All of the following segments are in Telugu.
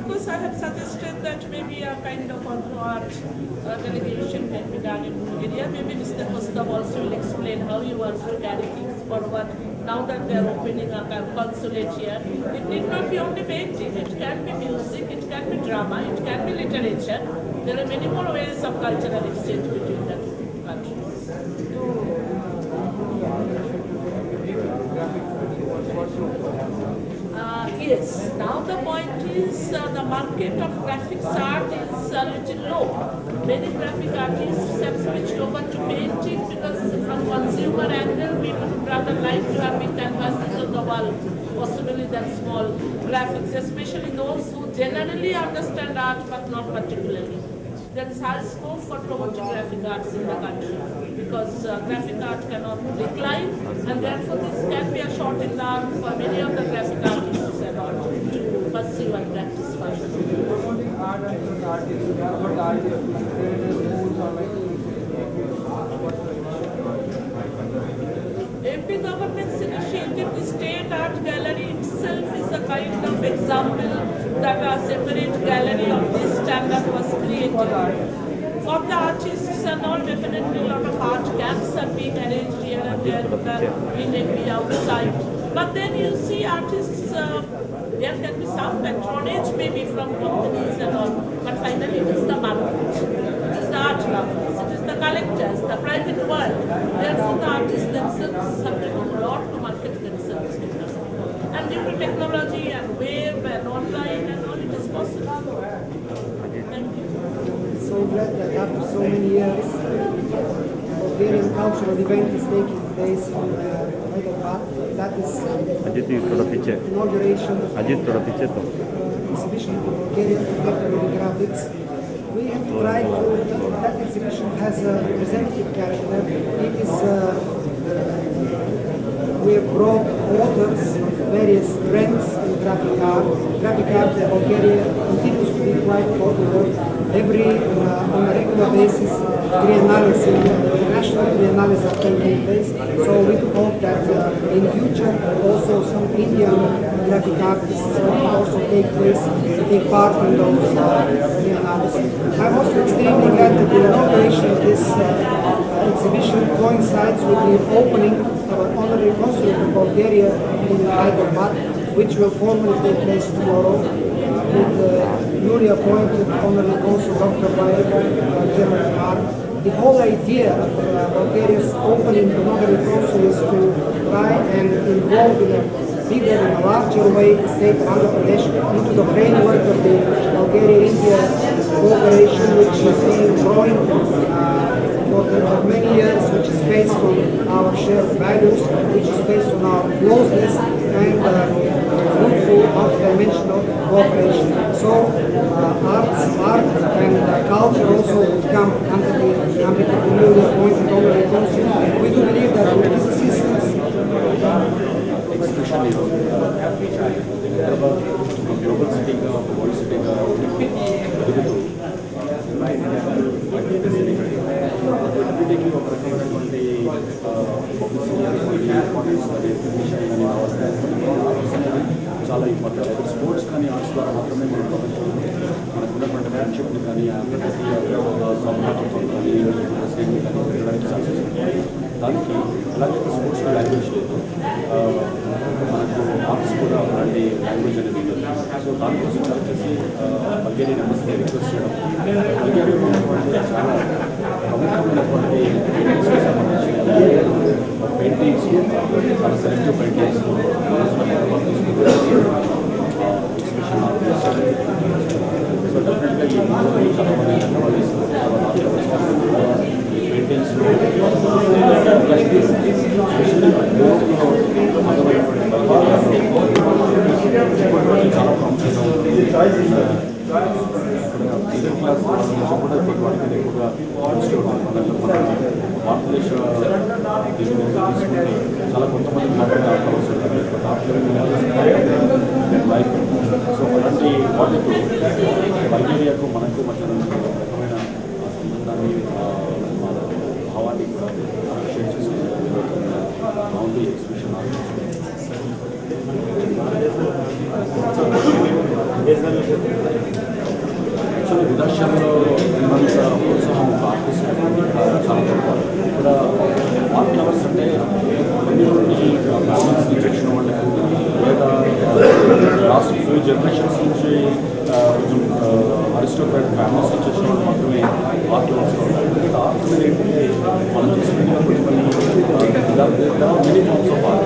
course, I have suggested that maybe a kind of art delegation can be done in Bulgaria. Maybe Mr. Kostov also will explain how you want to carry things forward now that they are opening a consulate here. It need not be only painting, it can be music, it can be drama, it can be literature. There are many more ways of cultural exchange between the two countries. Yes, now the point is the market of graphics art is a little low. Many graphic artists have switched over to painting because from consumer angle, people would rather like to have big canvases on the wall, possibly than small graphics, especially those who generally understand art but not particularly. There is high scope for promoting graphic arts in the country because graphic art cannot decline, and therefore this can be a shot in the arm for many of the graphic artists and all to pursue and practice further. MP government's initiative, the State Art Gallery itself is a kind of example that a separate gallery of this standard was created. For the artists and all, definitely a lot of art camps are being arranged here and there in India outside. But then you see artists, there can be some patronage maybe from companies and all, but finally it is the market, it is the art lovers, it is the collectors, the private world. Therefore the artists themselves have to do a lot to market themselves. And due to technology and web and online and all, it is possible. Thank you. So glad that after so many years, Bulgarian cultural event is taking place on Hyderabad. That is inauguration exhibition of Bulgarian contemporary graphics. We have tried to, that exhibition has a representative character. It is, we have brought authors of various trends in graphic art. Graphic art in Bulgaria continues to be quite popular. On a regular basis, triennales, international triennales are taking place. So we hope that in future also some Indian graphic artists will also take part in those triennales. I'm also extremely glad that the inauguration of this exhibition coincides with the opening of an honorary consulate of Bulgaria in Hyderabad, which will formally take place tomorrow with newly appointed honorary consul Dr. German Art. The whole idea of Bulgaria's opening the honorary consul is to try and involve in a bigger and a larger way the state of Andhra Pradesh into the framework of the Bulgaria-India cooperation, which is being growing for many years, which is based on our shared values, which is based on our closeness and fruitful multidimensional cooperation. So art and culture also come under the newly appointed honorary consul. We do believe that with this assistance, global city world city undertaking ఒక రకమైనటువంటి చాలా ఇంపార్టెంట్. స్పోర్ట్స్ కానీ ఆర్ట్స్ ద్వారా మాత్రమే మనం మనకు ఉన్నటువంటి ఫ్రెండ్షిప్ని కానీ సౌహార్దత్వం కానీ స్నేహితులు కానీ పెరగడానికి ఛాన్సెస్ ఉంటాయి. దానికి ఎలాగైతే స్పోర్ట్స్లో లాంగ్వేజ్ లేదు, మనకు ఆర్ట్స్ కూడా అలాంటి లాంగ్వేజ్ అనేది లేదు. సో దానికోసం వచ్చేసి బల్గేరియన్ ఎంబసీని రిక్వెస్ట్ చేయడం, బల్గేరియాలో ఉన్నటువంటి చాలా ప్రముఖమైనటువంటి పెయింటింగ్స్, చాలా సెలెక్టివ్ పెయింటింగ్స్ ఎగ్జిబిషన్ సో డెఫినెట్గా ఈ చాలా మంది పెయింటింగ్స్ చాలా ప్రాముఖ్యంగా ఉంటుంది. మిడిల్ క్లాస్ కూడా ఇప్పటి వాటికి ఎక్కువగా భారతదేశ తీసుకుంటే చాలా కొంతమంది మాత్రమే ఆడవలసి ఉంటుంది. లైఫ్ సో అలాంటి వాటితో బల్గేరియాకు మనకు మధ్య రకమైన సంబంధాన్ని భావాన్ని కూడా షేర్ చేసుకుంటాం. బాగుంది ఎగ్జిబిషన్ ఆర్గనైజ్ ప్రపంచంలో ఉన్నంత ప్రోత్సాహం ఆర్టిస్ట్ చాలా తక్కువ. ఇక్కడ ఆర్ట్ లవర్స్ అంటే కొన్ని ఫ్యామిలీస్ నుంచి వచ్చిన వాళ్ళకి లేదా లాస్ట్ ఫ్యూ జనరేషన్స్ నుంచి కొంచెం అరిస్టోక్రాటిక్ ఫ్యామిలీస్ నుంచి వచ్చిన వాళ్ళు మాత్రమే ఆర్ట్ లవర్స్ ఉంటారు. ఎందుకంటే ఆర్ట్ అనేది ఏంటంటే మనం చూసుకున్న కొన్ని many forms of art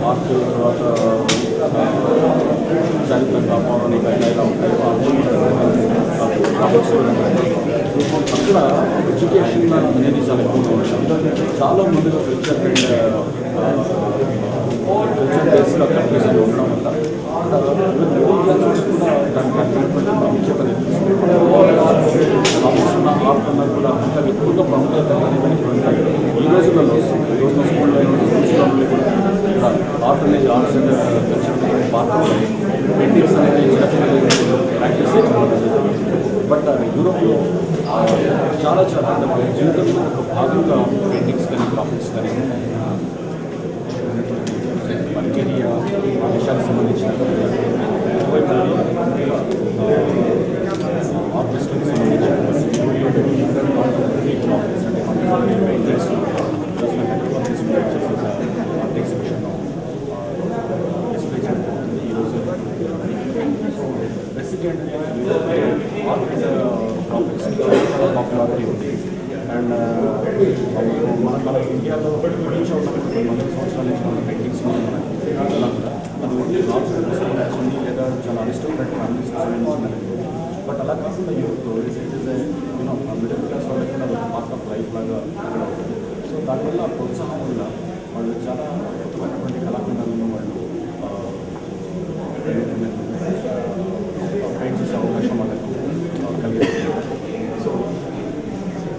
art తర్వాత చారిత్రక పౌరాణిక ఇలా ఉంటాయి. అక్కడ ఎడ్యుకేషన్ అనేది చాలా ఎక్కువగా ఉంటుంది. చాలా ముందుగా కల్చర్ బేస్గా కంట్రీస్లో ఉండడం వల్ల దానికి అర్థమైనటువంటి ప్రాముఖ్యతని ఉన్న ఆర్ట్ అన్నది కూడా అంత ఎక్కువగా ప్రాముఖ్యత అనేది ఉంటాయి. ఈ రోజులలో రోజు స్కూల్లో కూడా ఆర్ట్ అనేది arts and culture part paintings అనేది ప్రాక్టీస్ బట్ యూరోప్లో చాలా చాలా వాళ్ళ జీవితంలో ఒక భాగంగా పెయింటింగ్స్ కానీ గ్రాఫిక్స్ కానీ బల్గేరియా ఆ విషయాలకు సంబంధించిన ఆర్టిస్టులకు సంబంధించిన ఆర్ట్ ఎగ్జిబిషన్ డిస్ప్లే చేయడం జరుగుతుంది ఈరోజు. బేసిక్ ఏంటంటే ఆర్ట్ గ్రాఫిక్స్ చాలా పాపులారిటీ ఉంది. అండ్ మన ఇండియాలో కొంచెం 100 సంవత్సరాల నుంచి మన పెయింటింగ్స్ అది ఓన్లీ ఆర్ట్స్ సంబంధించింది లేదా చాలా అరిస్టోక్రాటిక్ ఫ్యామిలీస్కి సంబంధించింది. బట్ అలా కాకుండా యూరోప్లో యూనో మిడిల్ క్లాస్ వాళ్ళకి కూడా ఒక పార్ట్ ఆఫ్ లైఫ్ లాగా ఇక్కడ ఉంటుంది. సో దానివల్ల ఆ ప్రోత్సాహం వల్ల వాళ్ళు చాలా అద్భుతమైనటువంటి కళాఖండాలను వాళ్ళు పెయింట్ చేసే అవకాశం వాళ్ళకు కలిగింది. సో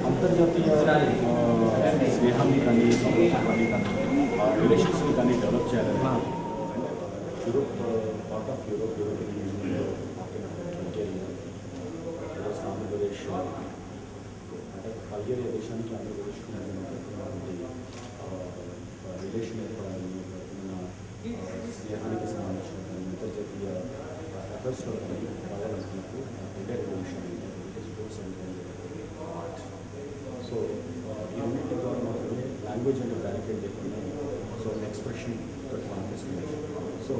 అంతర్జాతీయ స్నేహాన్ని కానీ సంబంధాన్ని కానీ రిలేషన్స్ని కానీ డెవలప్ చేయాలని యూరోప్ పార్ట్ ఆఫ్ యూరోపియన్ యూనియన్లో బల్గేరియా ఆంధ్రప్రదేశ్ అంటే బల్గేరియా దేశానికి ఆంధ్రప్రదేశ్కి ఉన్నటువంటి రిలేషన్ ఏర్పడాలని స్నేహానికి సంబంధించిన అంతర్జాతీయ అఫేర్స్లో కావాలనుకున్నప్పుడు Indian relation sports and art. So ఈ రెండింటి ద్వారా మాత్రమే లాంగ్వేజ్ అంటే బ్యారికేడ్ లేకుండా సో ఎక్స్ప్రెషన్ కనిపిస్తుంది. సో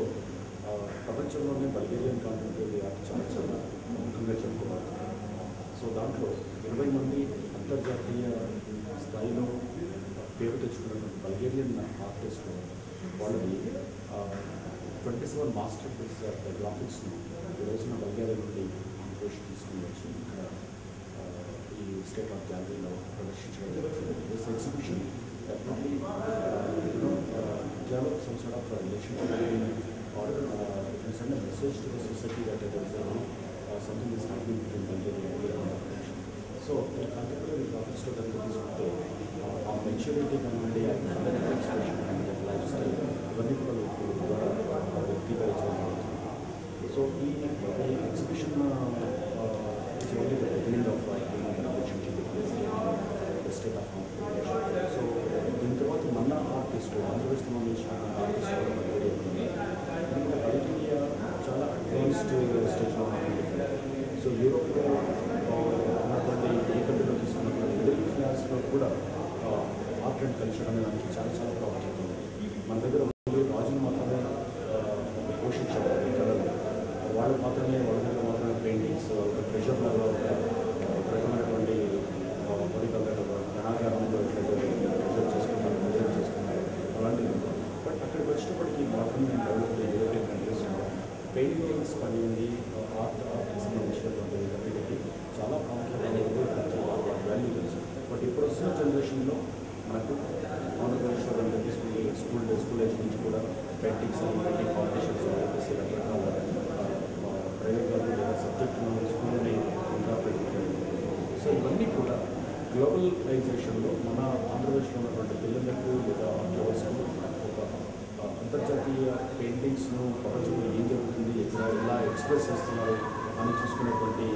ప్రపంచంలోనే బల్గేరియన్ కాంటెంపరీ ఆర్ట్ చాలా చాలా ముఖ్యంగా చెప్పుకోవాలి. సో దాంట్లో 20 మంది అంతర్జాతీయ స్థాయిలో పేరు తెచ్చుకున్నటువంటి బల్గేరియన్ ఆర్టిస్టులు వాళ్ళని 27 మాస్టర్ పీస్ గ్రాఫిక్స్ను ఈ రోజున బల్గేరియా నుండి ఆంధ్రప్రదేశ్ తీసుకుని వచ్చి ఇక్కడ ఈ స్టేట్ ఆఫ్ గ్యాలరీలో ప్రదర్శించడం జరుగుతుంది. This exhibition definitely develop some sort of relationship or send a message to the society that there is something is happening between Bulgaria and Bangladesh. So the contemporary graphics to the our maturity and the expression and the lifestyle very people so the exhibition is only the beginning of the relationship between the state of Bangladesh. So దీని తర్వాత మన ఆర్టిస్ట్ ఆంధ్రప్రదేశ్ సంబంధించిన ఆర్టిస్ట్ బల్గేరియా చాలా అడ్వాన్స్డ్ స్టేజ్లో ఉంది. సో యూరోప్లో ఉన్నటువంటి ఏ కంట్రీలో తీసుకున్నటువంటి మిడిల్ క్లాస్లో కూడా ఆర్ట్ అండ్ కల్చర్ అనే దానికి చాలా చాలా ప్రాముఖ్యత ఉంది. మన దగ్గర రాజులు మాత్రమే పోషించారు ఈ కళలు. వాళ్ళు మాత్రమే వాళ్ళ దగ్గర మాత్రమే పెయింటింగ్స్ ఒక ట్రెజర్ లాగా ఒక రకమైనటువంటి ధనాగారంలో ప్రెజర్ చేసుకున్నారు అలాంటివి. బట్ అక్కడికి వచ్చినప్పటికీ మాత్రం నేను డెవలప్ యూరోపియన్ కంట్రీస్లో పెయింటింగ్స్ కానివ్వండి ఆర్ట్కి సంబంధించినటువంటి వీటికి చాలా ప్రాముఖ్యత అనేది వాల్యూ తెలుసు. బట్ ఇప్పుడు వస్తున్న జనరేషన్లో మనకు ఆంధ్రప్రదేశ్లో తీసుకుని స్కూల్ ఏజ్ నుంచి కూడా పెయింటింగ్స్ అని పెయింటింగ్ కాంపిటీషన్స్ రకరకాల ప్రయోగాలు లేదా సబ్జెక్టులు స్కూల్ని ఇంకా పెయింటింగ్. సో ఇవన్నీ కూడా గ్లోబలైజేషన్లో మన ఆంధ్రప్రదేశ్లో ఉన్నటువంటి పిల్లలకు లేదా లవర్స్కు ఒక అంతర్జాతీయ పెయింటింగ్స్ను ప్రపంచంలో ఏం జరుగుతుంది ఎలా ఎక్స్ప్రెస్ చేస్తున్నారు అని చూసుకునేటువంటి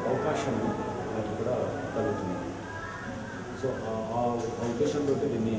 అవకాశాన్ని మనకి కూడా కలుగుతుంది. సో ఆ ఉద్దేశంతో దీన్ని